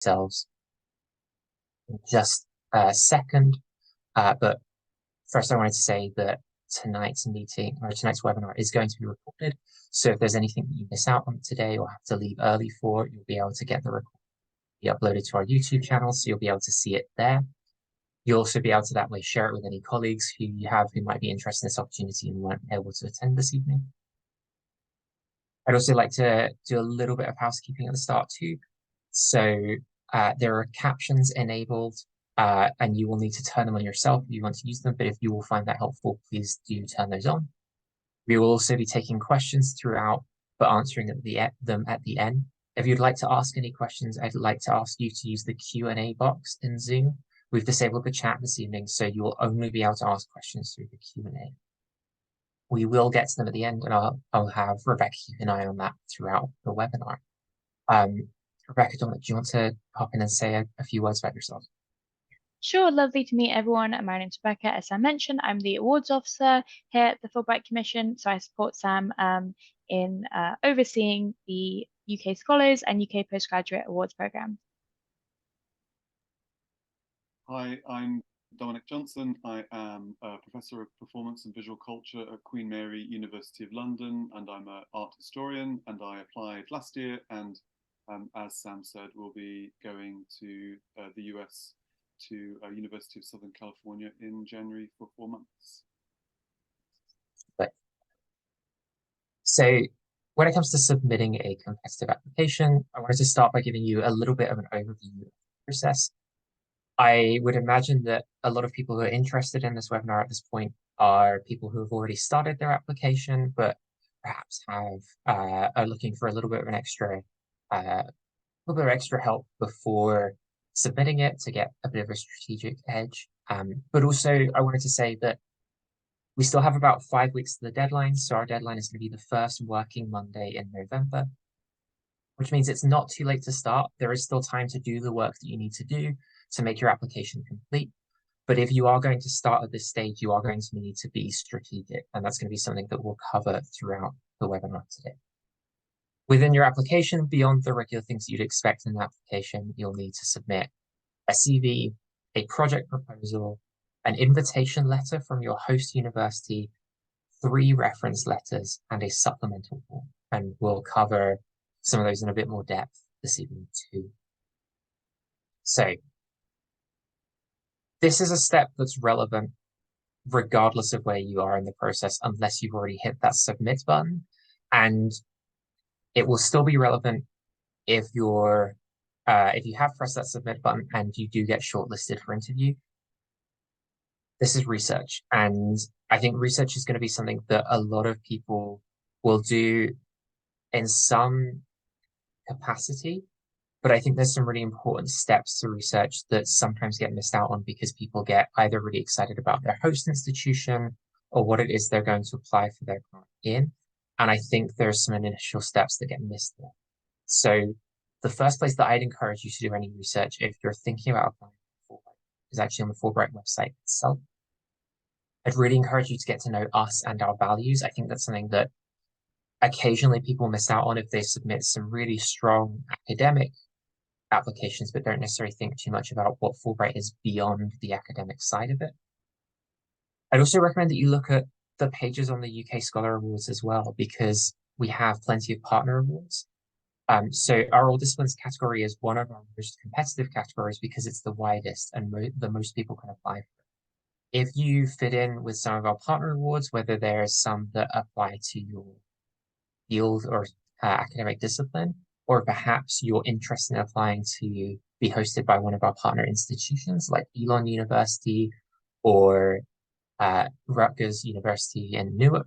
themselves in just a second. But first, I wanted to say that tonight's meeting or tonight's webinar is going to be recorded. So if there's anything that you miss out on today or have to leave early for, you'll be able to get the recording uploaded to our YouTube channel, so you'll be able to see it there. You'll also be able to that way share it with any colleagues who you have who might be interested in this opportunity and weren't able to attend this evening. I'd also like to do a little bit of housekeeping at the start too. So there are captions enabled, and you will need to turn them on yourself if you want to use them, but if you will find that helpful, please do turn those on. We will also be taking questions throughout, but answering them at the end. If you'd like to ask any questions, I'd like to ask you to use the Q&A box in Zoom. We've disabled the chat this evening, so you will only be able to ask questions through the Q&A. We will get to them at the end, and I'll have Rebecca keep an eye on that throughout the webinar. Rebecca, do you want to hop in and say a few words about yourself? Sure, lovely to meet everyone. My name's Rebecca. As I mentioned, I'm the awards officer here at the Fulbright Commission, so I support Sam in overseeing the UK Scholars and UK Postgraduate Awards Programme. Hi, I'm Dominic Johnson. I am a Professor of Performance and Visual Culture at Queen Mary, University of London, and I'm an art historian, and I applied last year, and as Sam said, we'll be going to the US to University of Southern California in January for 4 months. So when it comes to submitting a competitive application, I wanted to start by giving you a little bit of an overview of the process. I would imagine that a lot of people who are interested in this webinar at this point are people who have already started their application, but perhaps are looking for a little bit of an extra help before submitting it to get a bit of a strategic edge. But also, I wanted to say that we still have about 5 weeks to the deadline, so our deadline is going to be the first working Monday in November, which means it's not too late to start. There is still time to do the work that you need to do to make your application complete. But if you are going to start at this stage, you are going to need to be strategic, and that's going to be something that we'll cover throughout the webinar today. Within your application, beyond the regular things you'd expect in an application, you'll need to submit a CV, a project proposal, an invitation letter from your host university, 3 reference letters, and a supplemental form. And we'll cover some of those in a bit more depth this evening too. So this is a step that's relevant regardless of where you are in the process, unless you've already hit that submit button. And it will still be relevant if you have pressed that submit button and you do get shortlisted for interview. This is research, and I think research is going to be something that a lot of people will do in some capacity, but I think there's some really important steps to research that sometimes get missed out on because people get either really excited about their host institution or what it is they're going to apply for their grant in. And I think there's some initial steps that get missed there. So the first place that I'd encourage you to do any research if you're thinking about applying for Fulbright is actually on the Fulbright website itself. I'd really encourage you to get to know us and our values. I think that's something that occasionally people miss out on if they submit some really strong academic applications, but don't necessarily think too much about what Fulbright is beyond the academic side of it. I'd also recommend that you look at the pages on the UK Scholar Awards as well, because we have plenty of partner awards. So our All Disciplines category is one of our most competitive categories because it's the widest and the most people can apply for. If you fit in with some of our partner awards, whether there's some that apply to your field or academic discipline, or perhaps you're interested in applying to be hosted by one of our partner institutions like Elon University or Rutgers University in Newark,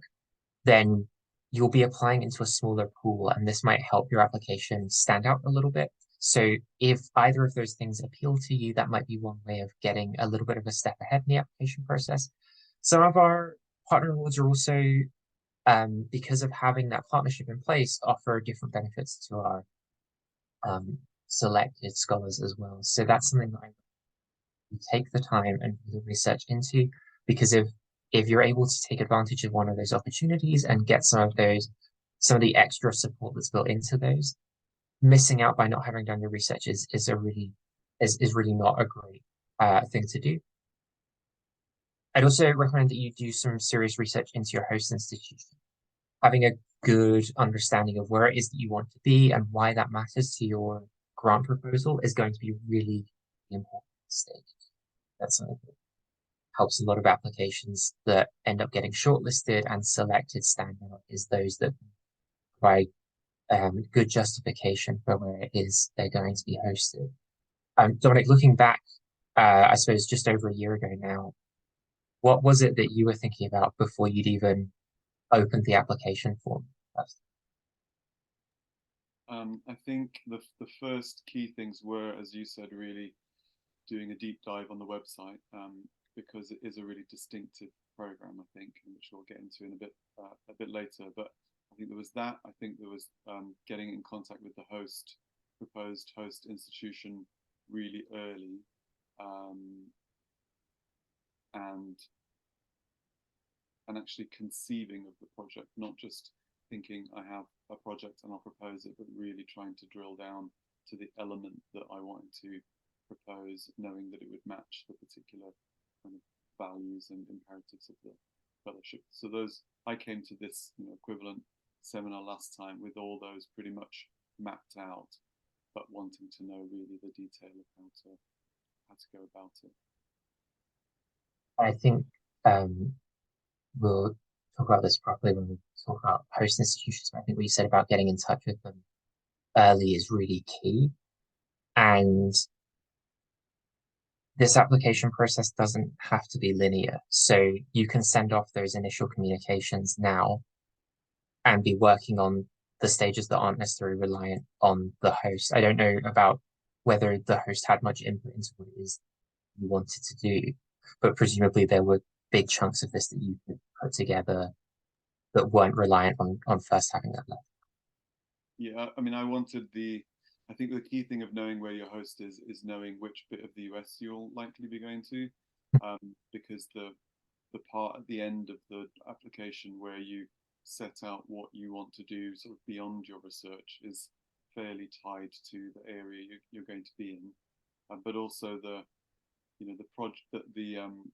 then you'll be applying into a smaller pool, and this might help your application stand out a little bit. So if either of those things appeal to you, that might be one way of getting a little bit of a step ahead in the application process. Some of our partner awards are also, because of having that partnership in place, offer different benefits to our selected scholars as well. So that's something that you take the time and do the research into, because if you're able to take advantage of one of those opportunities and get some of the extra support that's built into those, missing out by not having done your research is really not a great thing to do. I'd also recommend that you do some serious research into your host institution. Having a good understanding of where it is that you want to be and why that matters to your grant proposal is going to be really important stage. That's something that helps a lot of applications that end up getting shortlisted and selected stand out is those that provide good justification for where it is they're going to be hosted. Dominic, looking back, I suppose just over a year ago now, what was it that you were thinking about before you'd even opened the application form? I think the first key things were, as you said, really doing a deep dive on the website, because it is a really distinctive program, I think, which we'll get into in a bit later. But I think there was that. I think there was getting in contact with the proposed host institution really early, and actually conceiving of the project, not just thinking I have a project and I'll propose it, but really trying to drill down to the element that I wanted to propose, knowing that it would match the particular kind of values and imperatives of the fellowship. So I came to this equivalent seminar last time with all those pretty much mapped out, but wanting to know really the detail of how to go about it. I think we'll talk about this properly when we talk about host institutions. But I think what you said about getting in touch with them early is really key. And this application process doesn't have to be linear. So you can send off those initial communications now and be working on the stages that aren't necessarily reliant on the host. I don't know about whether the host had much input into what it is you wanted to do, but presumably there were big chunks of this that you could put together that weren't reliant on first having that left. Yeah, I mean, I think the key thing of knowing where your host is knowing which bit of the US you'll likely be going to, because the part at the end of the application where you set out what you want to do sort of beyond your research is fairly tied to the area you're going to be in, but also the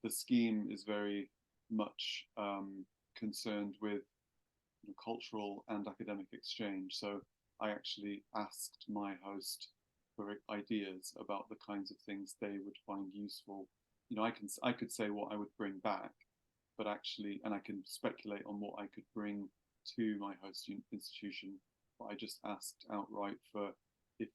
scheme is very much concerned with cultural and academic exchange. So I actually asked my host for ideas about the kinds of things they would find useful. I could say what I would bring back, but actually, and I can speculate on what I could bring to my host institution. But I just asked outright for if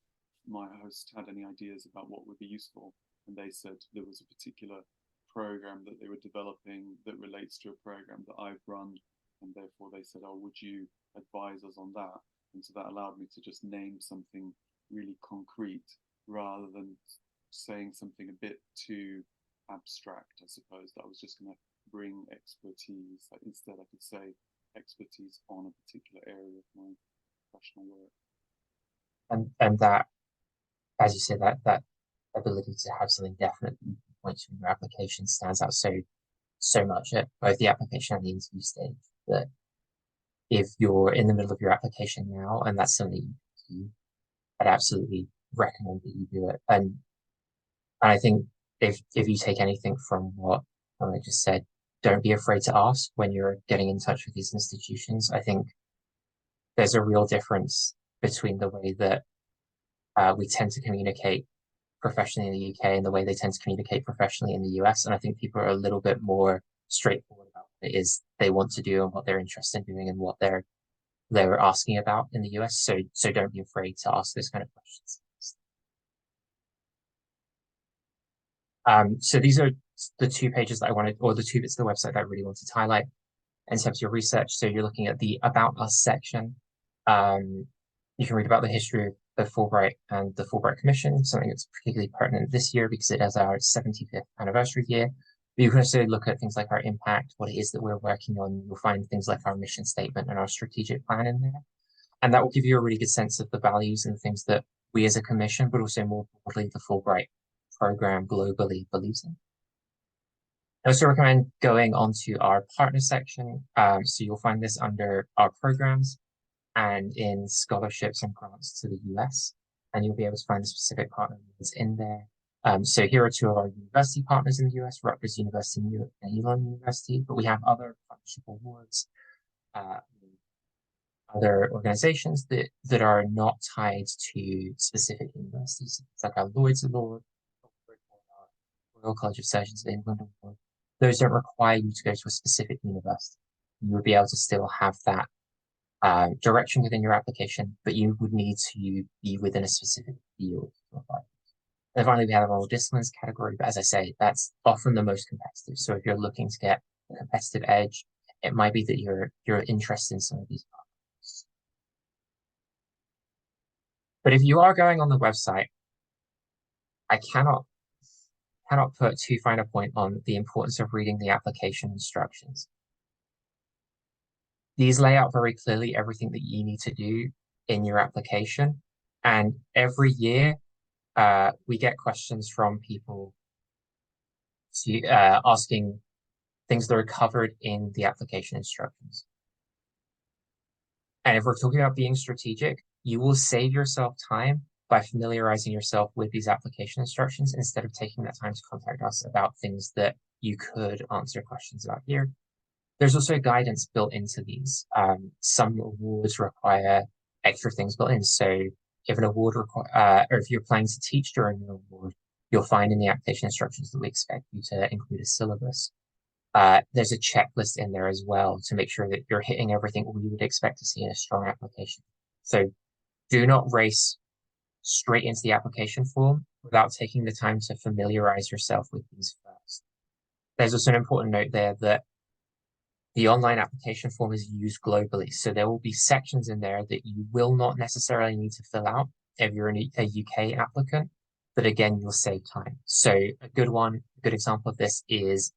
my host had any ideas about what would be useful, and they said there was a particular program that they were developing that relates to a program that I've run, and therefore they said, "Oh, would you advise us on that?" And so that allowed me to just name something really concrete rather than saying something a bit too abstract, I suppose, that I was just going to bring expertise. Like instead, I could say expertise on a particular area of my professional work. And that, as you say, that ability to have something definite that you can point to in your application stands out so much at both the application and the interview stage that if you're in the middle of your application now and that's something you do, I'd absolutely recommend that you do it. And I think if you take anything from what I just said, don't be afraid to ask when you're getting in touch with these institutions. I think there's a real difference between the way that we tend to communicate professionally in the UK and the way they tend to communicate professionally in the US. And I think people are a little bit more straightforward about what it is they want to do and what they're interested in doing and what they're asking about in the US. So don't be afraid to ask those kind of questions. So these are the two pages that I wanted, or the two bits of the website that I really wanted to highlight in terms of your research. So you're looking at the About Us section. You can read about the history of Fulbright and the Fulbright Commission, something that's particularly pertinent this year because it is our 75th anniversary year. But you can also look at things like our impact, what it is that we're working on. You'll find things like our mission statement and our strategic plan in there. And that will give you a really good sense of the values and the things that we as a commission, but also more broadly, the Fulbright program globally believes in. I also recommend going onto our partner section. So you'll find this under our programs. and in scholarships and grants to the US, and you'll be able to find the specific partner awards in there. So here are two of our university partners in the US, Rutgers University and Elon University, but we have other partnership awards, other organizations that are not tied to specific universities. It's like our Lloyd's Award, Royal College of Surgeons of England Award. Those don't require you to go to a specific university. You would be able to still have that direction within your application, but you would need to be within a specific field to apply. And finally, we have our disciplines category, but as I say, that's often the most competitive. So if you're looking to get a competitive edge, it might be that you're interested in some of these partners. But if you are going on the website, I cannot put too fine a point on the importance of reading the application instructions. These lay out very clearly everything that you need to do in your application. And every year, we get questions from people asking things that are covered in the application instructions. And if we're talking about being strategic, you will save yourself time by familiarizing yourself with these application instructions instead of taking that time to contact us about things that you could answer questions about here. There's also guidance built into these. Some awards require extra things built in. So if an award or if you're planning to teach during an award, you'll find in the application instructions that we expect you to include a syllabus. There's a checklist in there as well to make sure that you're hitting everything we would expect to see in a strong application. So do not race straight into the application form without taking the time to familiarize yourself with these first. There's also an important note there that the online application form is used globally. So there will be sections in there that you will not necessarily need to fill out if you're a UK applicant, but again, you'll save time. So a good example of this is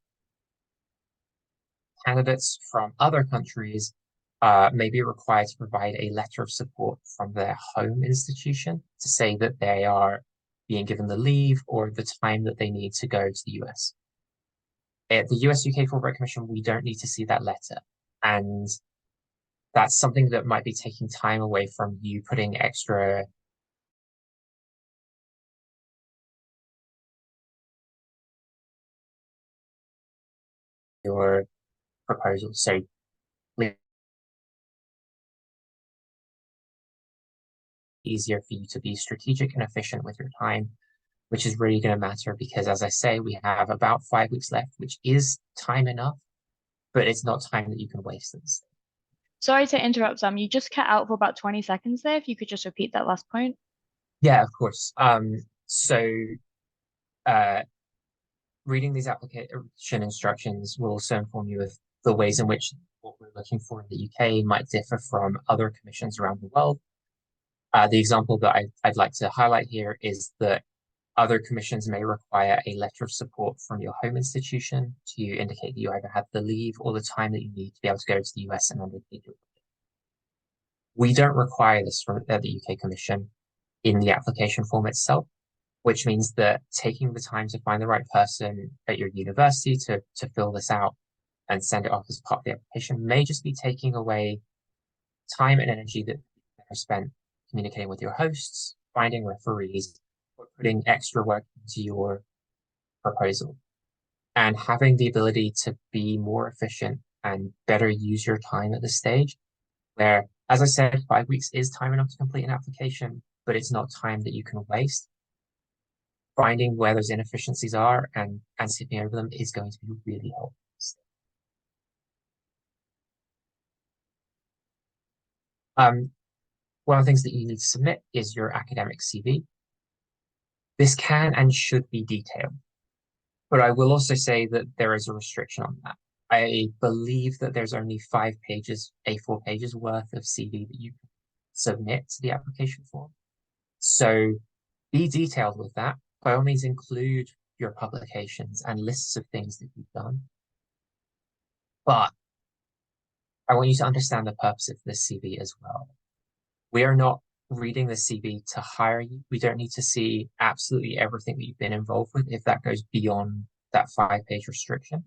candidates from other countries may be required to provide a letter of support from their home institution to say that they are being given the leave or the time that they need to go to the US. At the US UK Fulbright Commission, we don't need to see that letter. And that's something that might be taking time away from you putting extra your proposal. So easier for you to be strategic and efficient with your time, which is really going to matter because, as I say, we have about 5 weeks left, which is time enough, but it's not time that you can waste at this. Sorry to interrupt, Sam. You just cut out for about 20 seconds there. If you could just repeat that last point. Yeah, of course. Reading these application instructions will also inform you of the ways in which what we're looking for in the UK might differ from other commissions around the world. The example that I'd like to highlight here is that other commissions may require a letter of support from your home institution to indicate that you either have the leave or the time that you need to be able to go to the US and undertake your work. We don't require this from the UK Commission in the application form itself, which means that taking the time to find the right person at your university to fill this out and send it off as part of the application may just be taking away time and energy that are spent communicating with your hosts, finding referees, or putting extra work into your proposal. And having the ability to be more efficient and better use your time at this stage, where, as I said, 5 weeks is time enough to complete an application, but it's not time that you can waste. Finding where those inefficiencies are and skipping over them is going to be really helpful. One of the things that you need to submit is your academic CV. This can and should be detailed, but I will also say that there is a restriction on that. I believe that there's only 5 pages, A4 pages worth of CV that you can submit to the application form. So be detailed with that. By all means, include your publications and lists of things that you've done. But I want you to understand the purpose of this CV as well. We are not reading the CV to hire you. We don't need to see absolutely everything that you've been involved with if that goes beyond that 5-page restriction.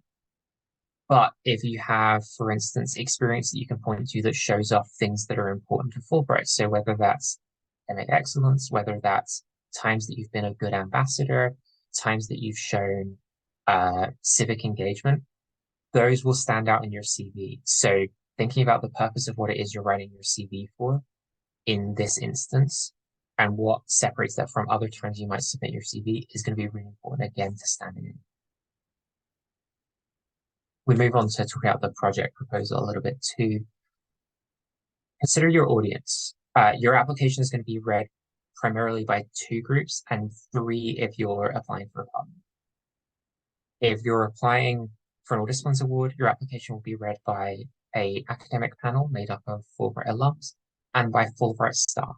But if you have, for instance, experience that you can point to that shows off things that are important to Fulbright, so whether that's academic excellence, whether that's times that you've been a good ambassador, times that you've shown civic engagement, those will stand out in your CV. So thinking about the purpose of what it is you're writing your CV for in this instance and what separates that from other times you might submit your CV is going to be really important again to stand in. We move on to talk about the project proposal a little bit too. Consider your audience. Your application is going to be read primarily by 2 groups and 3 if you're applying for a partner. If you're applying for an All Disciplines Award, your application will be read by an academic panel made up of Fulbright alums and by Fulbright staff.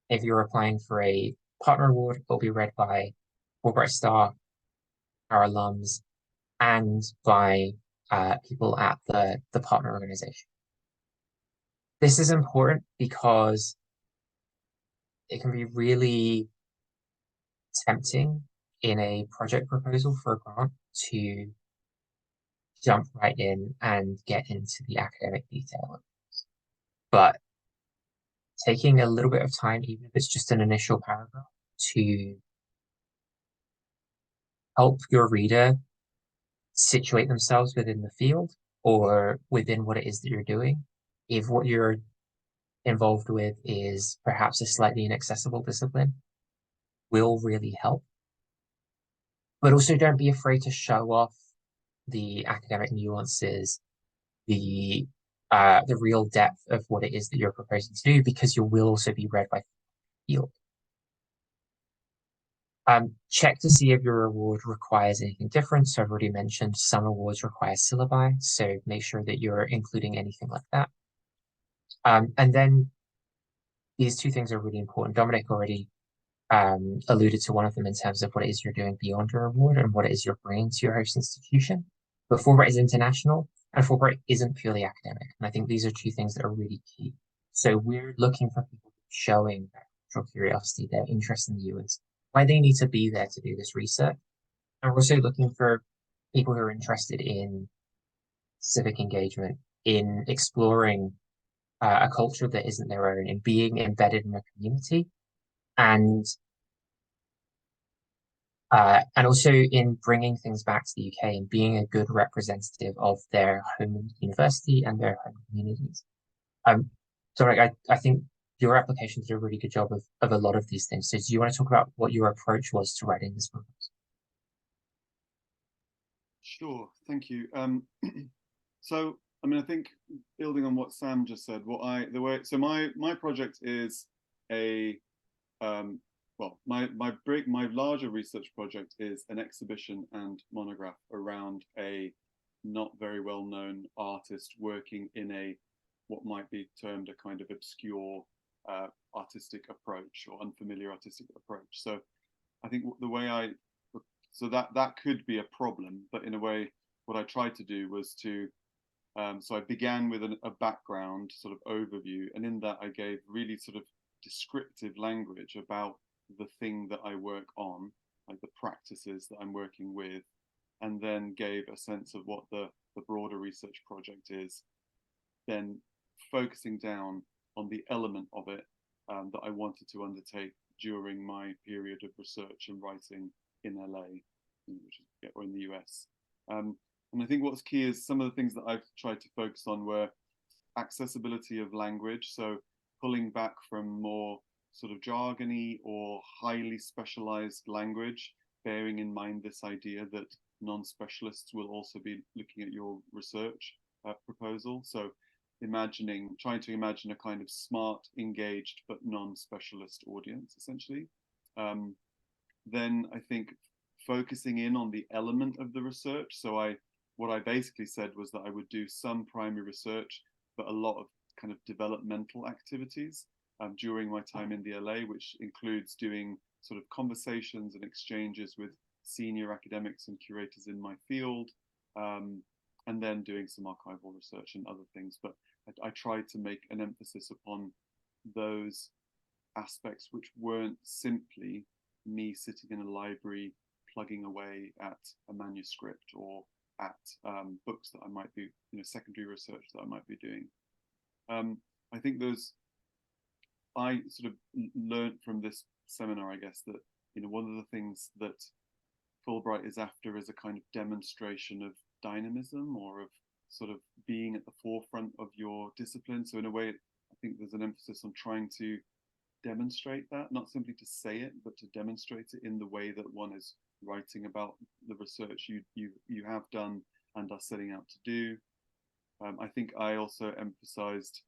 If you're applying for a partner award, it will be read by Fulbright staff, our alums, and by people at the partner organization. This is important because it can be really tempting in a project proposal for a grant to jump right in and get into the academic detail. But taking a little bit of time, even if it's just an initial paragraph, to help your reader situate themselves within the field or within what it is that you're doing. If what you're involved with is perhaps a slightly inaccessible discipline, will really help. But also don't be afraid to show off the academic nuances, the real depth of what it is that you're proposing to do, because you will also be read by the field. Check to see if your award requires anything different. So I've already mentioned some awards require syllabi, so make sure that you're including anything like that. And then these 2 things are really important. Dominic already alluded to one of them in terms of what it is you're doing beyond your award and what it is you're bringing to your host institution. But Fulbright is international and Fulbright isn't purely academic. And I think these are 2 things that are really key. So we're looking for people showing their cultural curiosity, their interest in the US, why they need to be there to do this research. And we're also looking for people who are interested in civic engagement, in exploring a culture that isn't their own, in being embedded in a community, and also in bringing things back to the UK and being a good representative of their home university and their home communities. So I think your application did a really good job of a lot of these things. So do you want to talk about what your approach was to writing this proposal? Sure, thank you. So, I mean, I think building on what Sam just said, my project is a my larger research project is an exhibition and monograph around a not very well known artist working in what might be termed a kind of obscure artistic approach or unfamiliar artistic approach. So I think that could be a problem, but in a way, what I tried to do was to so I began with a background sort of overview, and in that I gave really sort of descriptive language about the thing that I work on, like the practices that I'm working with, and then gave a sense of what the broader research project is, then focusing down on the element of it that I wanted to undertake during my period of research and writing in LA, or in the US. And I think what's key is some of the things that I've tried to focus on were accessibility of language. So pulling back from more sort of jargony or highly specialized language, bearing in mind this idea that non-specialists will also be looking at your research proposal. So trying to imagine a kind of smart, engaged, but non-specialist audience, essentially. Then I think focusing in on the element of the research. So what I basically said was that I would do some primary research, but a lot of kind of developmental activities during my time in the LA, which includes doing sort of conversations and exchanges with senior academics and curators in my field, and then doing some archival research and other things. But I tried to make an emphasis upon those aspects which weren't simply me sitting in a library plugging away at a manuscript or at books that I might be, secondary research that I might be doing. I think I sort of learned from this seminar, I guess, that one of the things that Fulbright is after is a kind of demonstration of dynamism, or of sort of being at the forefront of your discipline. So in a way, I think there's an emphasis on trying to demonstrate that, not simply to say it, but to demonstrate it in the way that one is writing about the research you have done and are setting out to do. I think I also emphasized,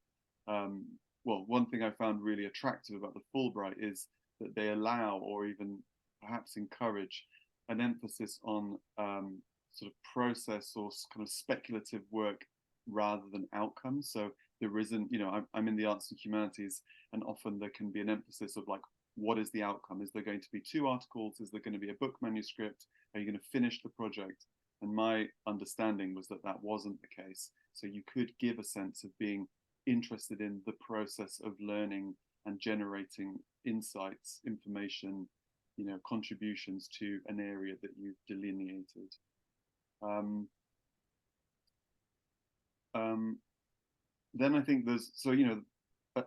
well, one thing I found really attractive about the Fulbright is that they allow, or even perhaps encourage, an emphasis on sort of process or kind of speculative work rather than outcomes. So there isn't, I'm in the arts and humanities, and often there can be an emphasis of like, what is the outcome? Is there going to be 2 articles? Is there going to be a book manuscript? Are you going to finish the project? And my understanding was that that wasn't the case. So you could give a sense of being interested in the process of learning and generating insights, information, contributions to an area that you've delineated. Then I think there's,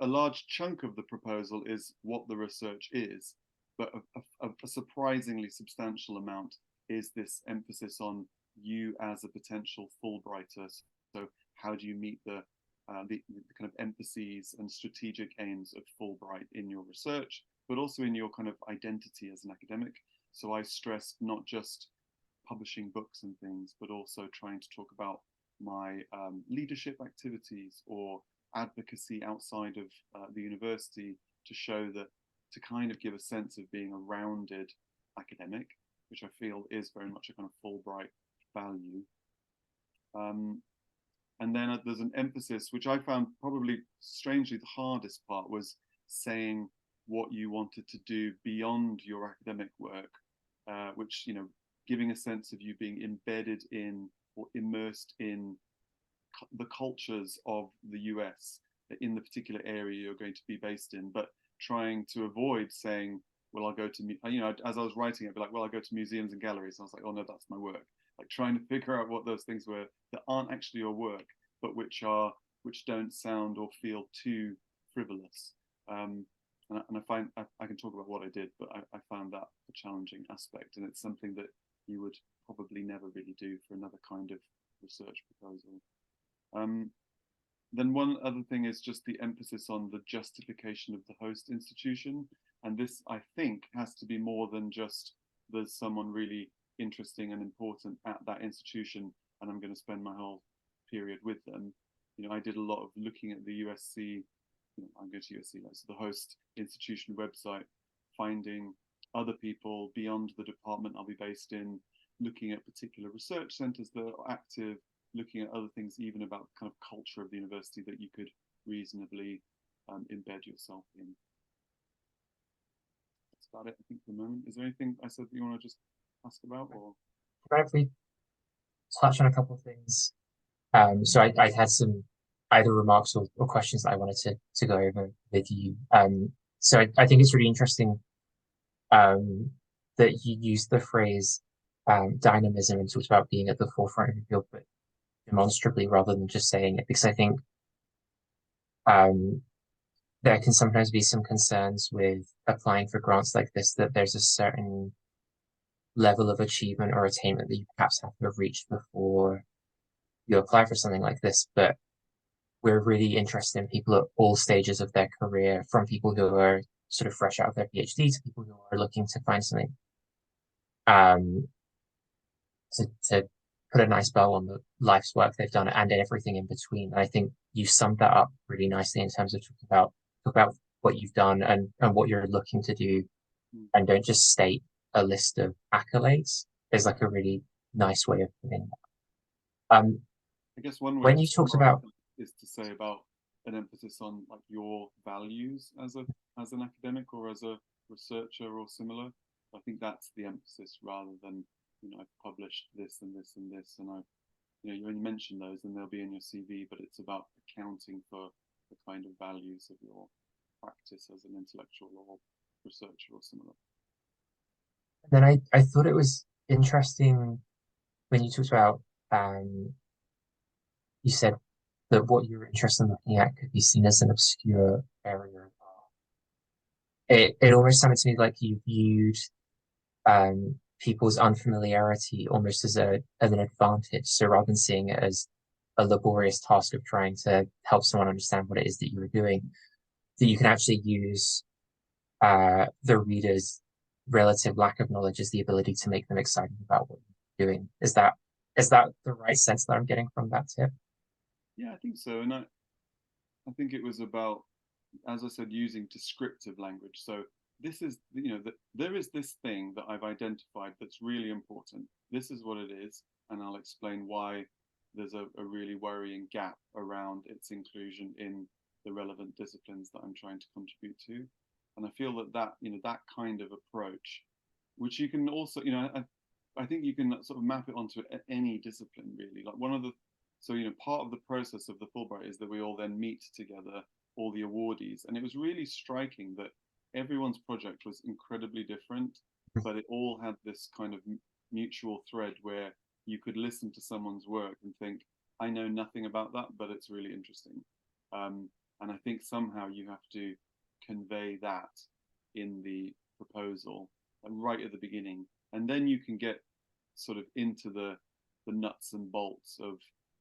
a large chunk of the proposal is what the research is, but a surprisingly substantial amount is this emphasis on you as a potential Fulbrighter. So how do you meet the kind of emphases and strategic aims of Fulbright in your research, but also in your kind of identity as an academic? So I stressed not just publishing books and things, but also trying to talk about my leadership activities or advocacy outside of the university, to show that, to kind of give a sense of being a rounded academic, which I feel is very much a kind of Fulbright value. And then there's an emphasis, which I found probably strangely the hardest part, was saying what you wanted to do beyond your academic work, which, giving a sense of you being embedded in or immersed in the cultures of the US in the particular area you're going to be based in, but trying to avoid saying, well, I'll go to, as I was writing it, I'd be like, well, I'll go to museums and galleries. And I was like, oh no, that's my work. Like trying to figure out what those things were that aren't actually your work, but which don't sound or feel too frivolous. And I find I can talk about what I did, but I found that a challenging aspect, and it's something that you would probably never really do for another kind of research proposal. Then one other thing is just the emphasis on the justification of the host institution. And this, I think, has to be more than just there's someone really interesting and important at that institution, and I'm going to spend my whole period with them. I did a lot of looking at the USC, I'm going to USC, so the host institution website, finding other people beyond the department I'll be based in, looking at particular research centers that are active, looking at other things even about kind of culture of the university that you could reasonably embed yourself in. That's about it, I think, for the moment. Is there anything I said that you want to just ask about? Or If we touch on a couple of things. So I had some either remarks or questions that I wanted to go over with you. So I think it's really interesting that you used the phrase dynamism and talked about being at the forefront of your field, but demonstrably rather than just saying it, because I think there can sometimes be some concerns with applying for grants like this, that there's a certain level of achievement or attainment that you perhaps have to have reached before you apply for something like this. But we're really interested in people at all stages of their career, from people who are sort of fresh out of their PhD to people who are looking to find something to put a nice bow on the life's work they've done and everything in between. And I think you summed that up really nicely in terms of talk about what you've done and what you're looking to do, and don't just state a list of accolades. Is like a really nice way of putting that. I guess one way when you talked about is to say about an emphasis on like your values as an academic or as a researcher or similar. I think that's the emphasis, rather than I've published this and this and this, and you only mention those and they'll be in your CV, but it's about accounting for the kind of values of your practice as an intellectual or researcher or similar. Then I thought it was interesting when you talked about you said that what you're interested in looking at could be seen as an obscure area of art. It almost sounded to me like you viewed people's unfamiliarity almost as an advantage. So rather than seeing it as a laborious task of trying to help someone understand what it is that you were doing, that you can actually use the reader's relative lack of knowledge as the ability to make them excited about what you're doing. Is that the right sense that I'm getting from that tip? Yeah, I think so. And I think it was about, as I said, using descriptive language. So this is, there is this thing that I've identified that's really important. This is what it is, and I'll explain why there's a really worrying gap around its inclusion in the relevant disciplines that I'm trying to contribute to. And I feel that kind of approach, which you can also, I think you can sort of map it onto any discipline really. Like part of the process of the Fulbright is that we all then meet together, all the awardees, and it was really striking that everyone's project was incredibly different, but it all had this kind of mutual thread where you could listen to someone's work and think, I know nothing about that, but it's really interesting. And I think somehow you have to convey that in the proposal right at the beginning, and then you can get sort of into the nuts and bolts of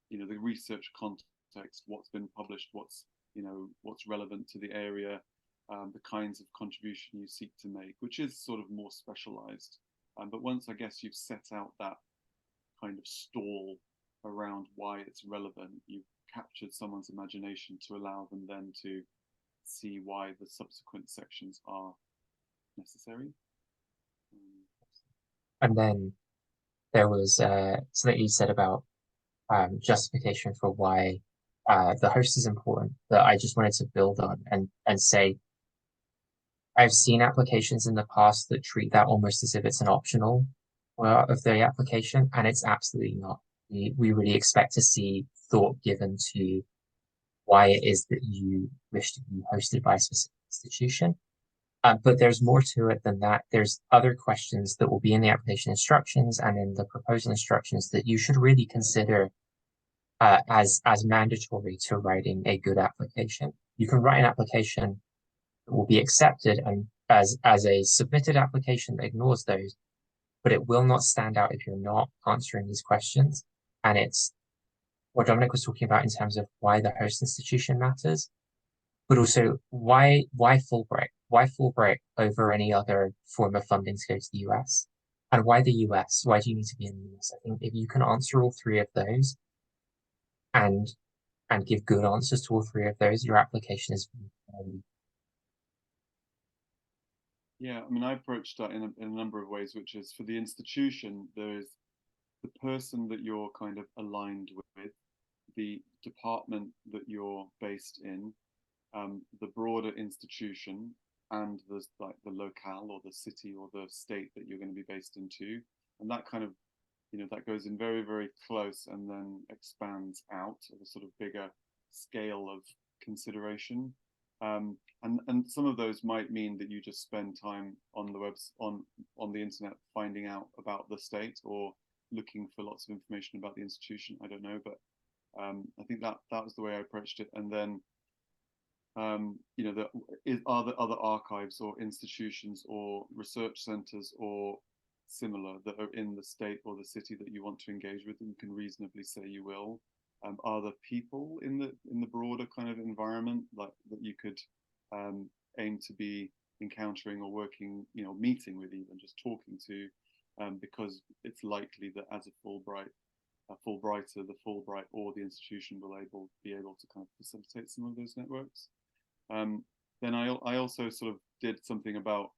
the research context, what's been published, what's relevant to the area, the kinds of contribution you seek to make, which is sort of more specialized. But once I guess you've set out that kind of stall around why it's relevant, you've captured someone's imagination to allow them then to see why the subsequent sections are necessary. And then there was something you said about justification for why the host is important that I just wanted to build on and say I've seen applications in the past that treat that almost as if it's an optional of the application, and it's absolutely not. We really expect to see thought given to why it is that you wish to be hosted by a specific institution. But there's more to it than that. There's other questions that will be in the application instructions and in the proposal instructions that you should really consider as mandatory to writing a good application. You can write an application that will be accepted and as a submitted application that ignores those, but it will not stand out if you're not answering these questions. And it's what Dominic was talking about in terms of why the host institution matters, but also why Fulbright? Why Fulbright over any other form of funding to go to the US? And why the US? Why do you need to be in the US? I think if you can answer all three of those and give good answers to all three of those, your application is Yeah, I mean, I approached that in a number of ways, which is for the institution, there is the person that you're kind of aligned with, the department that you're based in, the broader institution, and there's like the locale or the city or the state that you're going to be based into. And that kind of, that goes in very, very close and then expands out at a sort of bigger scale of consideration. And some of those might mean that you just spend time on the internet finding out about the state or looking for lots of information about the institution. I don't know, but I think that was the way I approached it. And then are there other archives or institutions or research centers or similar that are in the state or the city that you want to engage with, and you can reasonably say you will? Are there people in the broader kind of environment like that you could aim to be encountering or working, meeting with, even just talking to, because it's likely that as a Fulbrighter, the Fulbright or the institution will be able to kind of facilitate some of those networks. Then I also sort of did something about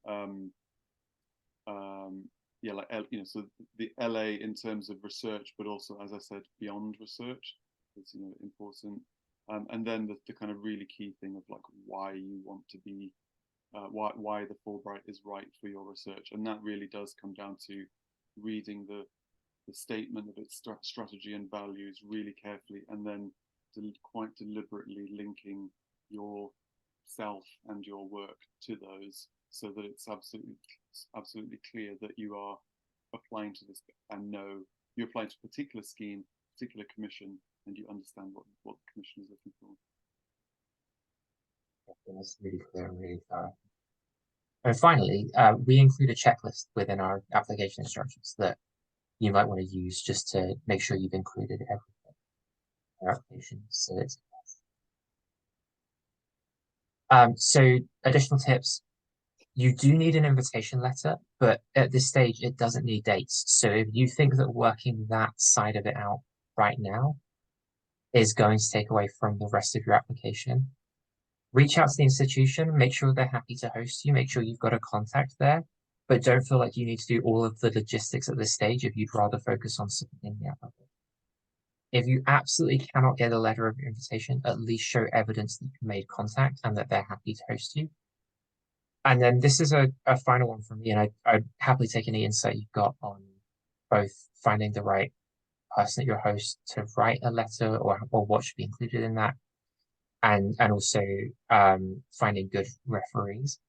so the LA in terms of research, but also, as I said, beyond research. It's important, and then the kind of really key thing of like why you want to be, why the Fulbright is right for your research, and that really does come down to reading the statement of its strategy and values really carefully, and then quite deliberately linking yourself and your work to those, so that it's absolutely clear that you are applying to this and know you're applying to a particular scheme particular commission and you understand what the commission is looking for. That's really clear and really thorough. And finally, we include a checklist within our application instructions that you might want to use just to make sure you've included everything in your application. So additional tips. You do need an invitation letter, but at this stage, it doesn't need dates. So if you think that working that side of it out right now is going to take away from the rest of your application, reach out to the institution, make sure they're happy to host you, make sure you've got a contact there, but don't feel like you need to do all of the logistics at this stage if you'd rather focus on submitting the application. If you absolutely cannot get a letter of invitation, at least show evidence that you've made contact and that they're happy to host you. And then this is a final one from me, and I'd happily take any insight you've got on both finding the right person at your host to write a letter or what should be included in that, and also finding good referees.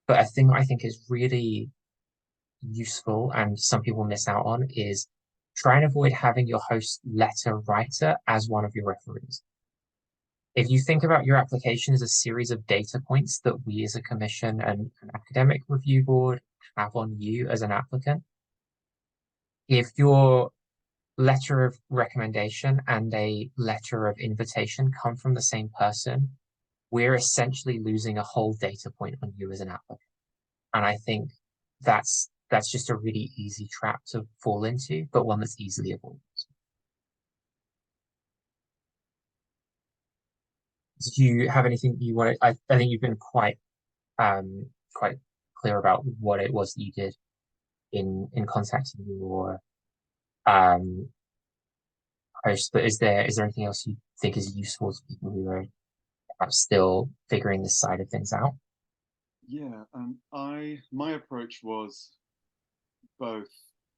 But a thing I think is really useful and some people miss out on is try and avoid having your host letter writer as one of your referees. If you think about your application as a series of data points that we as a commission and an academic review board have on you as an applicant, if your letter of recommendation and a letter of invitation come from the same person, we're essentially losing a whole data point on you as an applicant. And I think that's just a really easy trap to fall into, but one that's easily avoided. Do you have anything you want to, I think you've been quite clear about what it was that you did in contacting your host, but is there anything else you think is useful to people who are perhaps still figuring this side of things out? Yeah, my approach was both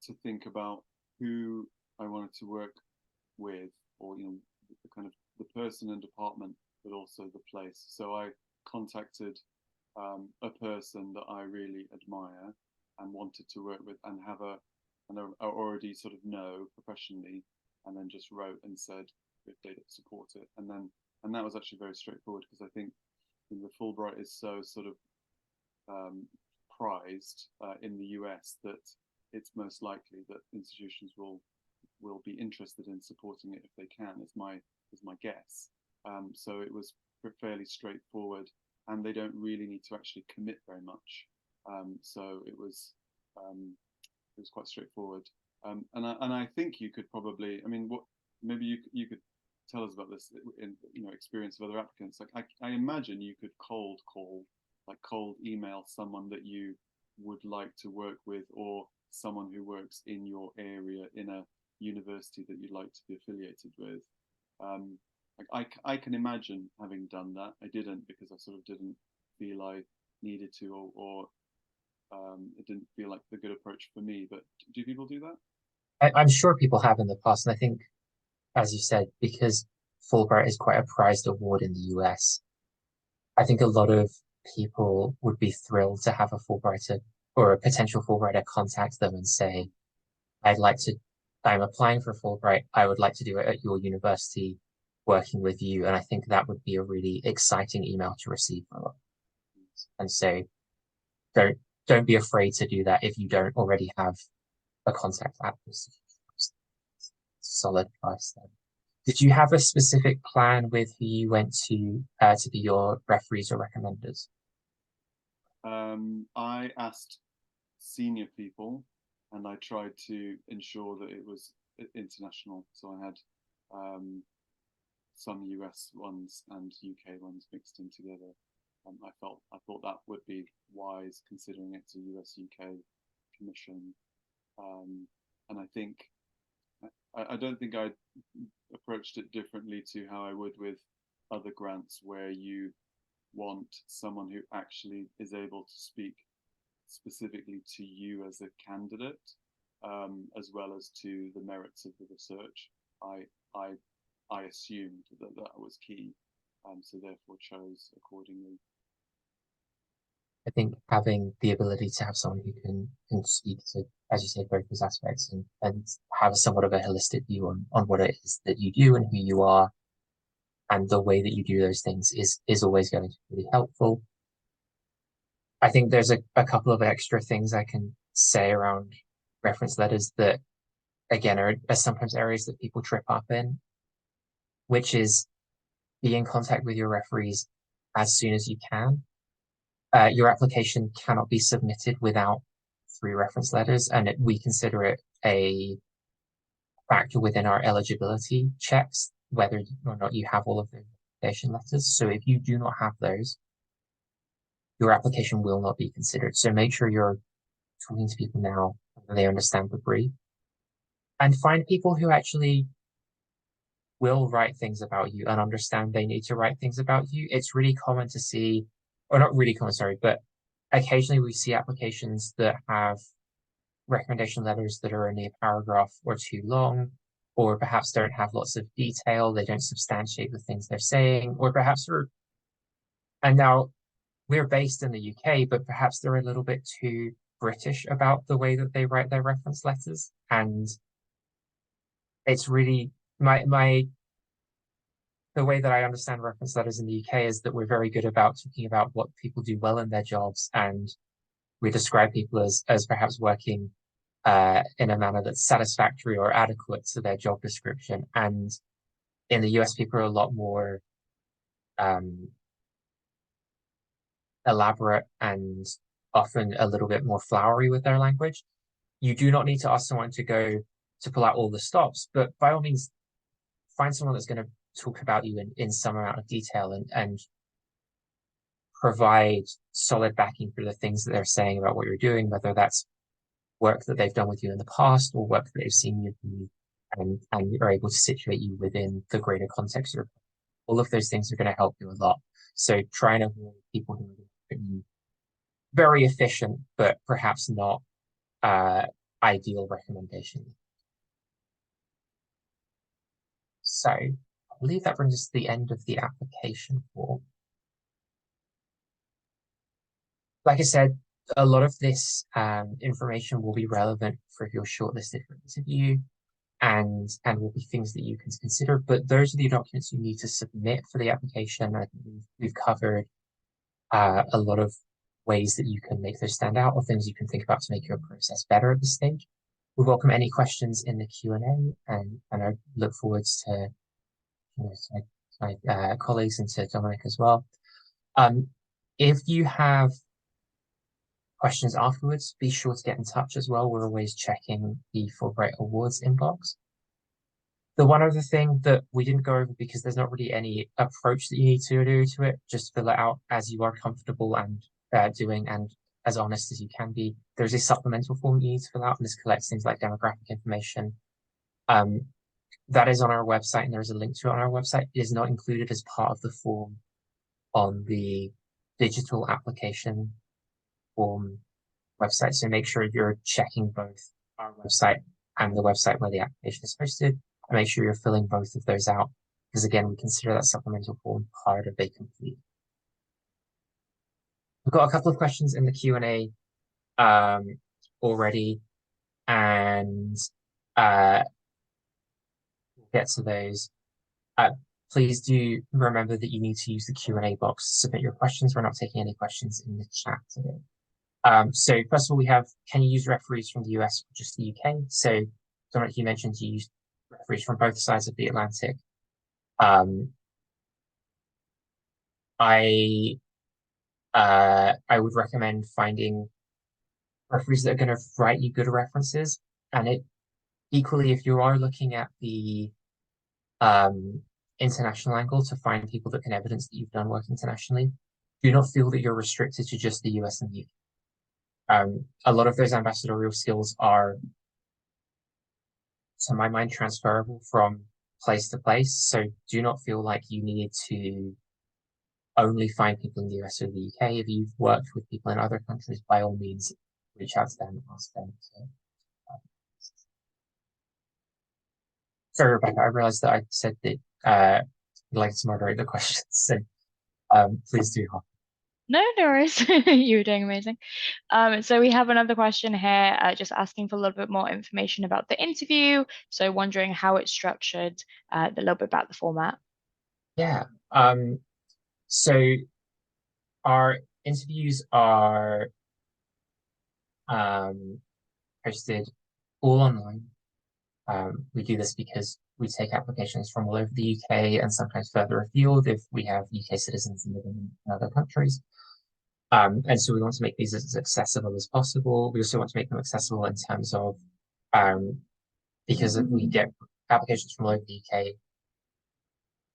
to think about who I wanted to work with, or the kind of the person and department, but also the place. So I contacted a person that I really admire and wanted to work with, and I already sort of know professionally, and then just wrote and said if they'd support it, and that was actually very straightforward, because I think the Fulbright is so sort of prized in the US that it's most likely that institutions will be interested in supporting it if they can. Is my guess. So it was fairly straightforward, and they don't really need to actually commit very much. So it was quite straightforward. And I think you could probably, I mean, maybe you could tell us about this in experience of other applicants. Like I imagine you could cold email someone that you would like to work with, or someone who works in your area in a university that you'd like to be affiliated with. I can imagine having done that. I didn't, because I sort of didn't feel I needed to, or it didn't feel like the good approach for me. But do people do that? I'm sure people have in the past, and I think, as you said, because Fulbright is quite a prized award in the US, I think a lot of people would be thrilled to have a Fulbrighter or a potential Fulbrighter contact them and say, I'm applying for Fulbright. I would like to do it at your university, working with you. And I think that would be a really exciting email to receive from them. And so don't be afraid to do that if you don't already have a contact at this. Solid advice then. Did you have a specific plan with who you went to be your referees or recommenders? I asked senior people, and I tried to ensure that it was international. So I had some US ones and UK ones mixed in together. I thought that would be wise, considering it's a US-UK commission. And I think I don't think I approached it differently to how I would with other grants, where you want someone who actually is able to speak specifically to you as a candidate, as well as to the merits of the research. I assumed that was key, so therefore chose accordingly. I think having the ability to have someone who can speak to, as you say, both those aspects and have somewhat of a holistic view on what it is that you do and who you are and the way that you do those things is always going to be really helpful. I think there's a couple of extra things I can say around reference letters that again are sometimes areas that people trip up in, which is be in contact with your referees as soon as you can. Your application cannot be submitted without 3 reference letters, and we consider it a factor within our eligibility checks, whether or not you have all of the application letters. So if you do not have those, your application will not be considered. So make sure you're talking to people now so they understand the brief. And find people who actually will write things about you and understand they need to write things about you. It's really common to see, or not really common, sorry, but occasionally we see applications that have recommendation letters that are only a paragraph or 2 long, or perhaps don't have lots of detail. They don't substantiate the things they're saying, or perhaps and now we're based in the UK, but perhaps they're a little bit too British about the way that they write their reference letters. And it's really the way that I understand reference letters in the UK is that we're very good about talking about what people do well in their jobs, and we describe people as perhaps working in a manner that's satisfactory or adequate to their job description. And in the US, people are a lot more elaborate and often a little bit more flowery with their language. You do not need to ask someone to pull out all the stops, but by all means, find someone that's going to talk about you in some amount of detail and provide solid backing for the things that they're saying about what you're doing, whether that's work that they've done with you in the past or work that they've seen you do, and are able to situate you within the greater context. All of those things are going to help you a lot. So try and avoid people who are very efficient, but perhaps not ideal recommendation. So I believe that brings us to the end of the application form. Like I said, a lot of this information will be relevant for your shortlisted for interview and will be things that you can consider. But those are the documents you need to submit for the application. I think we've covered a lot of ways that you can make those stand out or things you can think about to make your process better at this stage. We welcome any questions in the Q&A, and I look forward to, to my colleagues and to Dominic as well. If you have questions afterwards, be sure to get in touch as well. We're always checking the Fulbright Awards inbox. The one other thing that we didn't go over, because there's not really any approach that you need to do to it, just fill it out as you are comfortable and doing, and as honest as you can be. There's a supplemental form you need to fill out, and this collects things like demographic information. That is on our website, and there's a link to it on our website. It is not included as part of the form on the digital application form website. So make sure you're checking both our website and the website where the application is hosted, and make sure you're filling both of those out, because again, we consider that supplemental form part of a complete. We've got a couple of questions in the Q&A already, and we'll get to those. Please do remember that you need to use the Q&A box to submit your questions. We're not taking any questions in the chat today. So first of all, we have, can you use referees from the US or just the UK? So Dominic, you mentioned you used referees from both sides of the Atlantic. I would recommend finding referees that are going to write you good references. And equally, if you are looking at the international angle to find people that can evidence that you've done work internationally, do not feel that you're restricted to just the US and the UK. A lot of those ambassadorial skills are, to my mind, transferable from place to place. So do not feel like you need to only find people in the US or the UK. If you've worked with people in other countries, by all means, reach out to them and ask them to. Sorry, Rebecca, I realized that I said that I'd like to moderate the questions, so please do. No, no worries. You were doing amazing. So we have another question here, just asking for a little bit more information about the interview. So wondering how it's structured, a little bit about the format. Yeah. So our interviews are um, posted all online. We do this because we take applications from all over the UK and sometimes further afield if we have UK citizens living in other countries. And so we want to make these as accessible as possible. We also want to make them accessible in terms of um, because if we get applications from all over the UK,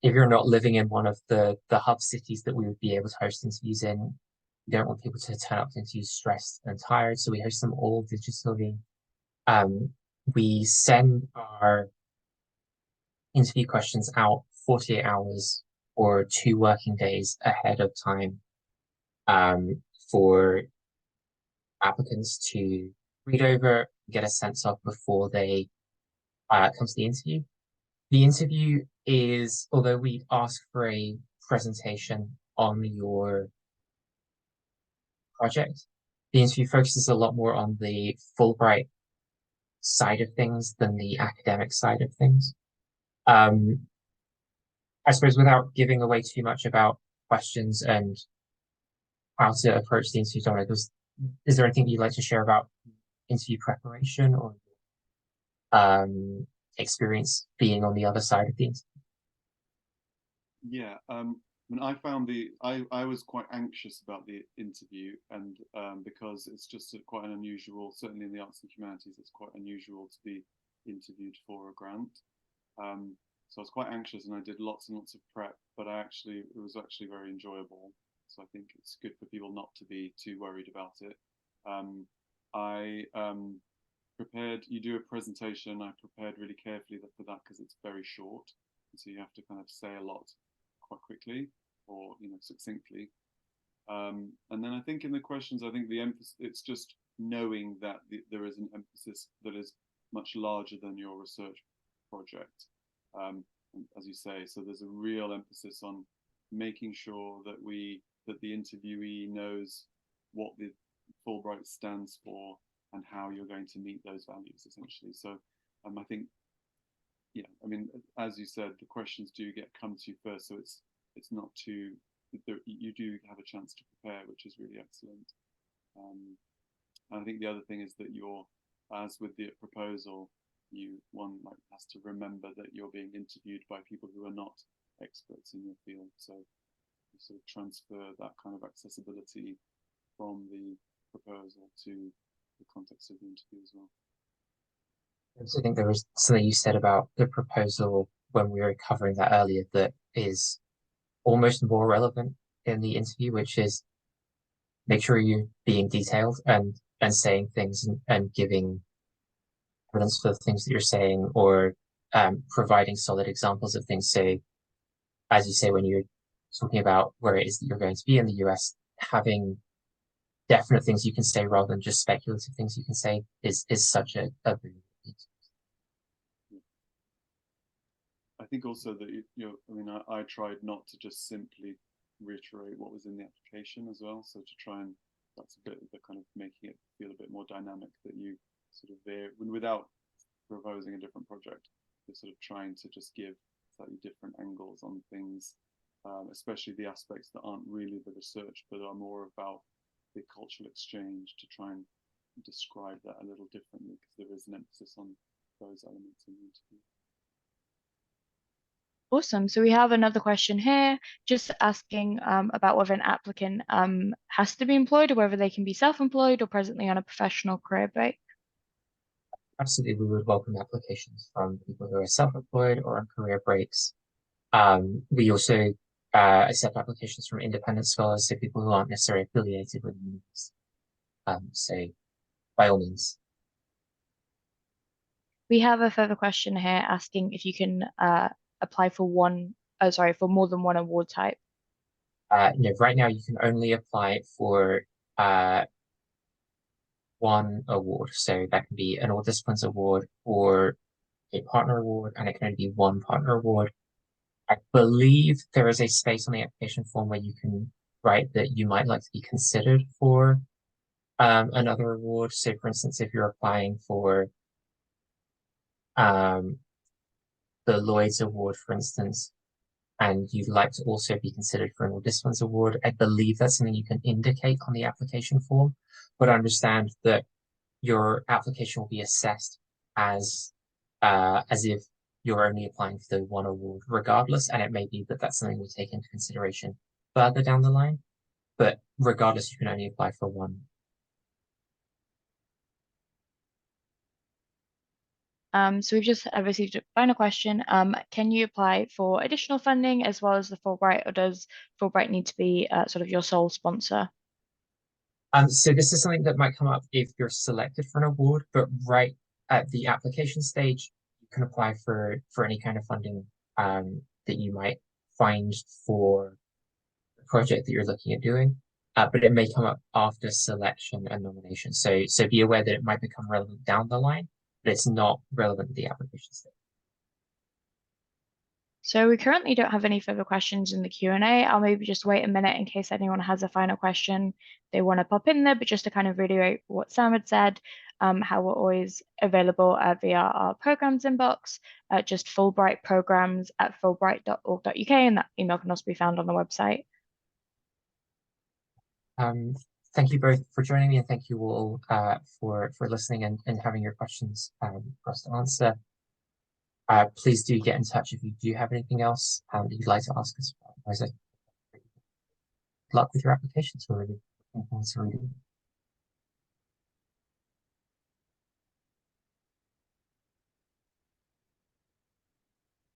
if you're not living in one of the hub cities that we would be able to host interviews in, we don't want people to turn up to interviews stressed and tired. So we host them all digitally. Um, we send our interview questions out 48 hours or 2 working days ahead of time for applicants to read over, get a sense of before they come to the interview. The interview is, although we ask for a presentation on your project, the interview focuses a lot more on the Fulbright side of things than the academic side of things. Um, I suppose without giving away too much about questions and how to approach the interview, Dominic, is there anything you'd like to share about interview preparation or experience being on the other side of the interview? Yeah, when I found I was quite anxious about the interview, and because it's just quite an unusual, certainly in the arts and humanities, it's quite unusual to be interviewed for a grant. So I was quite anxious, and I did lots and lots of prep, but it was actually very enjoyable. So I think it's good for people not to be too worried about it. I prepared. You do a presentation. I prepared really carefully for that because it's very short, so you have to kind of say a lot quite quickly or succinctly. And then I think in the questions, I think the emphasis it's just knowing that there is an emphasis that is much larger than your research project, as you say. So there's a real emphasis on making sure that the interviewee knows what the Fulbright stands for and how you're going to meet those values, essentially. So I think, yeah, I mean, as you said, the questions do come to you first, so it's not too, you do have a chance to prepare, which is really excellent. And I think the other thing is that as with the proposal, one has to remember that you're being interviewed by people who are not experts in your field. So you sort of transfer that kind of accessibility from the proposal to the context of the interview as well. I also think there was something you said about the proposal when we were covering that earlier that is almost more relevant in the interview, which is make sure you're being detailed and saying things and giving evidence for the things that you're saying or providing solid examples of things. So, as you say, when you're talking about where it is that you're going to be in the US, having definite things you can say rather than just speculative things you can say is such a really I think also that I mean, I tried not to just simply reiterate what was in the application as well. So to try and that's a bit of the kind of making it feel a bit more dynamic that you sort of there without proposing a different project. You're sort of trying to just give slightly different angles on things, especially the aspects that aren't really the research, but are more about the cultural exchange to try and describe that a little differently because there is an emphasis on those elements in the interview. Awesome. So we have another question here, just asking about whether an applicant has to be employed or whether they can be self-employed or presently on a professional career break. absolutely we would welcome applications from people who are self-employed or on career breaks. We also accept applications from independent scholars, so people who aren't necessarily affiliated with the university. So by all means. We have a further question here asking if you can apply for for more than one award type. No, right now you can only apply for one award. So that can be an All Disciplines Award or a partner award, and it can only be one partner award. I believe there is a space on the application form where you can right, that you might like to be considered for another award. So, for instance, if you're applying for um, the Lloyd's Award, for instance, and you'd like to also be considered for an Odysseus Award, I believe that's something you can indicate on the application form, but understand that your application will be assessed as if you're only applying for the one award regardless, and it may be that that's something we take into consideration further down the line, but regardless, you can only apply for one. So we've just received a final question. Can you apply for additional funding as well as the Fulbright, or does Fulbright need to be sort of your sole sponsor? So this is something that might come up if you're selected for an award, but right at the application stage, you can apply for any kind of funding that you might find for the project that you're looking at doing. But it may come up after selection and nomination. So be aware that it might become relevant down the line, but it's not relevant at the application stage. So we currently don't have any further questions in the Q&A. I'll maybe just wait a minute in case anyone has a final question they want to pop in there, but just to kind of reiterate what Sam had said, how we're always available via our programs inbox, just Fulbright programs at fulbright.org.uk, and that email can also be found on the website. Thank you both for joining me, and thank you all for listening and having your questions for us to answer. Please do get in touch if you do have anything else that you'd like to ask us. Otherwise, good luck with your applications. We're really looking forward to reading.